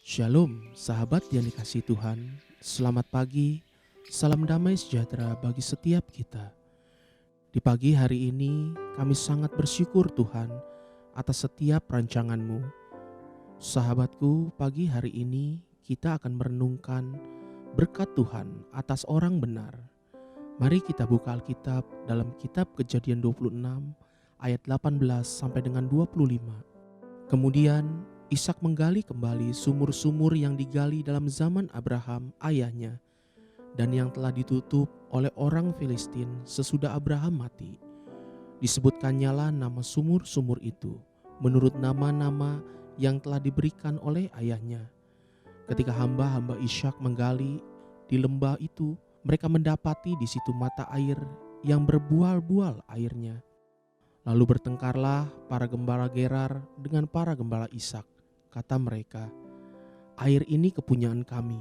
Shalom, sahabat yang dikasihi Tuhan. Selamat pagi, salam damai sejahtera bagi setiap kita. Di pagi hari ini, kami sangat bersyukur Tuhan atas setiap rancangan-Mu. Sahabatku, pagi hari ini kita akan merenungkan berkat Tuhan atas orang benar. Mari kita buka Alkitab dalam kitab Kejadian 26 ayat 18 sampai dengan 25. Kemudian Ishak menggali kembali sumur-sumur yang digali dalam zaman Abraham ayahnya dan yang telah ditutup oleh orang Filistin sesudah Abraham mati. Disebutkannya nama sumur-sumur itu menurut nama-nama yang telah diberikan oleh ayahnya. Ketika hamba-hamba Ishak menggali di lembah itu, mereka mendapati di situ mata air yang berbual-bual airnya. Lalu bertengkarlah para gembala Gerar dengan para gembala Ishak. Kata mereka, "Air ini kepunyaan kami."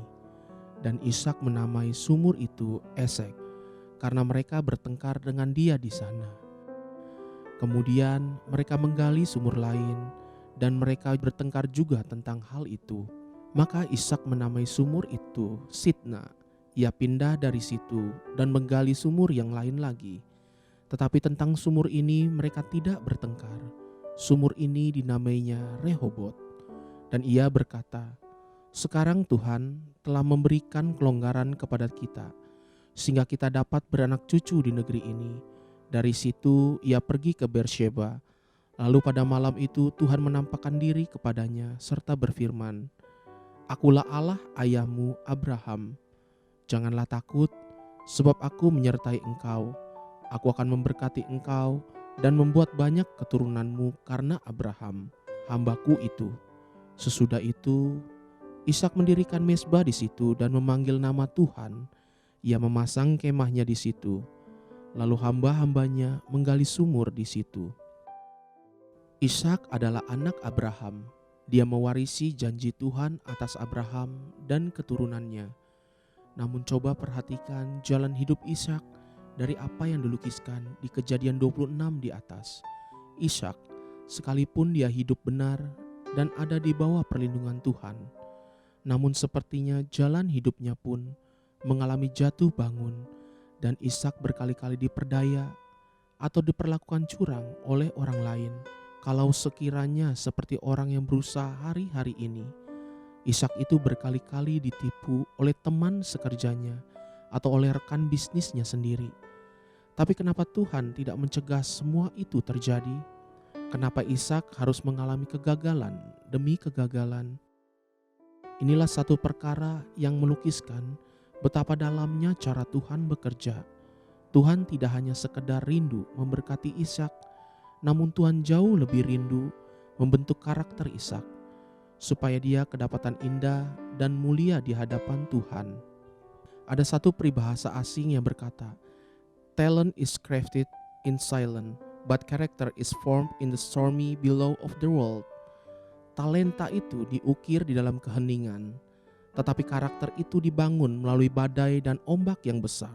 Dan Ishak menamai sumur itu Esek, karena mereka bertengkar dengan dia di sana. Kemudian mereka menggali sumur lain, dan mereka bertengkar juga tentang hal itu. Maka Ishak menamai sumur itu Sitna. Ia pindah dari situ dan menggali sumur yang lain lagi. Tetapi tentang sumur ini mereka tidak bertengkar. Sumur ini dinamainya Rehobot. Dan ia berkata, "Sekarang Tuhan telah memberikan kelonggaran kepada kita, sehingga kita dapat beranak cucu di negeri ini." Dari situ ia pergi ke Beersheba. Lalu pada malam itu Tuhan menampakkan diri kepadanya serta berfirman, "Akulah Allah ayahmu Abraham. Janganlah takut, sebab aku menyertai engkau. Aku akan memberkati engkau dan membuat banyak keturunanmu karena Abraham, hambaku itu." Sesudah itu, Ishak mendirikan mezbah di situ dan memanggil nama Tuhan. Ia memasang kemahnya di situ. Lalu hamba-hambanya menggali sumur di situ. Ishak adalah anak Abraham. Dia mewarisi janji Tuhan atas Abraham dan keturunannya. Namun coba perhatikan jalan hidup Ishak dari apa yang dilukiskan di Kejadian 26 di atas. Ishak, sekalipun dia hidup benar dan ada di bawah perlindungan Tuhan, namun sepertinya jalan hidupnya pun mengalami jatuh bangun, dan Ishak berkali-kali diperdaya atau diperlakukan curang oleh orang lain. Kalau sekiranya seperti orang yang berusaha hari-hari ini, Ishak itu berkali-kali ditipu oleh teman sekerjanya atau oleh rekan bisnisnya sendiri. Tapi kenapa Tuhan tidak mencegah semua itu terjadi? Kenapa Ishak harus mengalami kegagalan demi kegagalan? Inilah satu perkara yang melukiskan betapa dalamnya cara Tuhan bekerja. Tuhan tidak hanya sekedar rindu memberkati Ishak, namun Tuhan jauh lebih rindu membentuk karakter Ishak, supaya dia kedapatan indah dan mulia di hadapan Tuhan. Ada satu peribahasa asing yang berkata, "Talent is crafted in silence, but character is formed in the stormy billow of the world." Talenta itu diukir di dalam keheningan, tetapi karakter itu dibangun melalui badai dan ombak yang besar.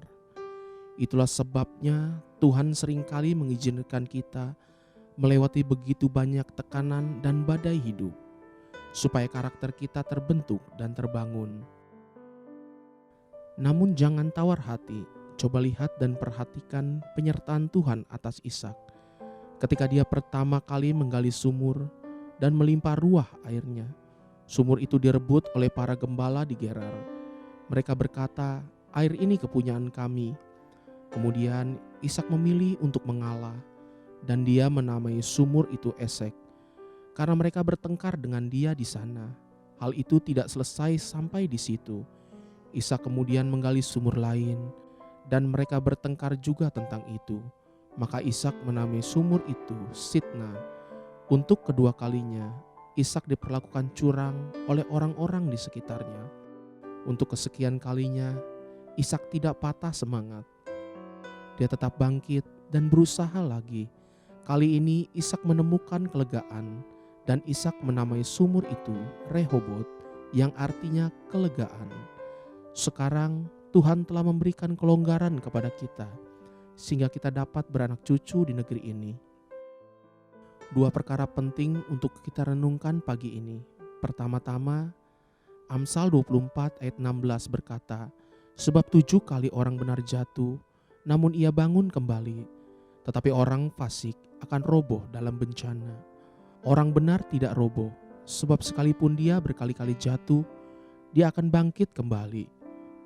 Itulah sebabnya Tuhan seringkali mengizinkan kita melewati begitu banyak tekanan dan badai hidup, supaya karakter kita terbentuk dan terbangun. Namun jangan tawar hati, coba lihat dan perhatikan penyertaan Tuhan atas Ishak. Ketika dia pertama kali menggali sumur dan melimpah ruah airnya, sumur itu direbut oleh para gembala di Gerar. Mereka berkata, "Air ini kepunyaan kami." Kemudian Ishak memilih untuk mengalah, dan dia menamai sumur itu Esek, karena mereka bertengkar dengan dia di sana. Hal itu tidak selesai sampai di situ. Ishak kemudian menggali sumur lain, dan mereka bertengkar juga tentang itu. Maka Ishak menamai sumur itu Sitna. Untuk kedua kalinya, Ishak diperlakukan curang oleh orang-orang di sekitarnya. Untuk kesekian kalinya, Ishak tidak patah semangat. Dia tetap bangkit dan berusaha lagi. Kali ini Ishak menemukan kelegaan, dan Ishak menamai sumur itu Rehobot, yang artinya kelegaan. Sekarang Tuhan telah memberikan kelonggaran kepada kita, sehingga kita dapat beranak cucu di negeri ini. Dua perkara penting untuk kita renungkan pagi ini. Pertama-tama, Amsal 24 ayat 16 berkata, sebab 7 kali orang benar jatuh, namun ia bangun kembali. Tetapi orang fasik akan roboh dalam bencana. Orang benar tidak roboh, sebab sekalipun dia berkali-kali jatuh, dia akan bangkit kembali.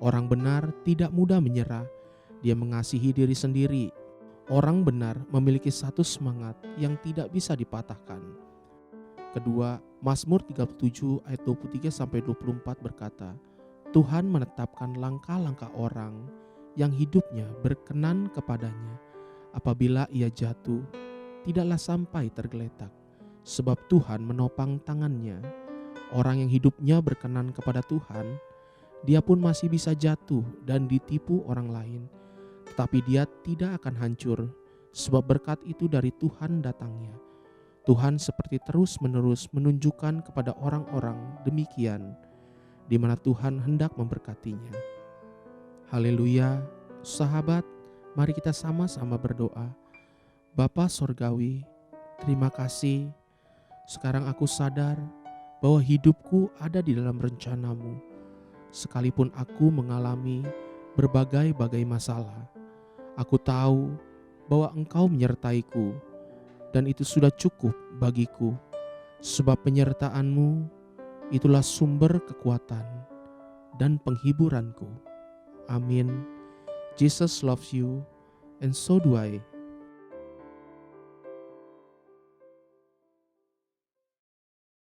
Orang benar tidak mudah menyerah, dia mengasihi diri sendiri. Orang benar memiliki satu semangat yang tidak bisa dipatahkan. Kedua, Mazmur 37 ayat 23-24 berkata, Tuhan menetapkan langkah-langkah orang yang hidupnya berkenan kepadanya. Apabila ia jatuh, tidaklah sampai tergeletak, sebab Tuhan menopang tangannya. Orang yang hidupnya berkenan kepada Tuhan, dia pun masih bisa jatuh dan ditipu orang lain, tetapi dia tidak akan hancur, sebab berkat itu dari Tuhan datangnya. Tuhan seperti terus-menerus menunjukkan kepada orang-orang demikian, di mana Tuhan hendak memberkatinya. Haleluya, sahabat, mari kita sama-sama berdoa. Bapa Sorgawi, terima kasih. Sekarang aku sadar bahwa hidupku ada di dalam rencana-Mu. Sekalipun aku mengalami berbagai-bagai masalah, aku tahu bahwa Engkau menyertaiku, dan itu sudah cukup bagiku. Sebab penyertaan-Mu itulah sumber kekuatan dan penghiburanku. Amin. Jesus loves you, and so do I.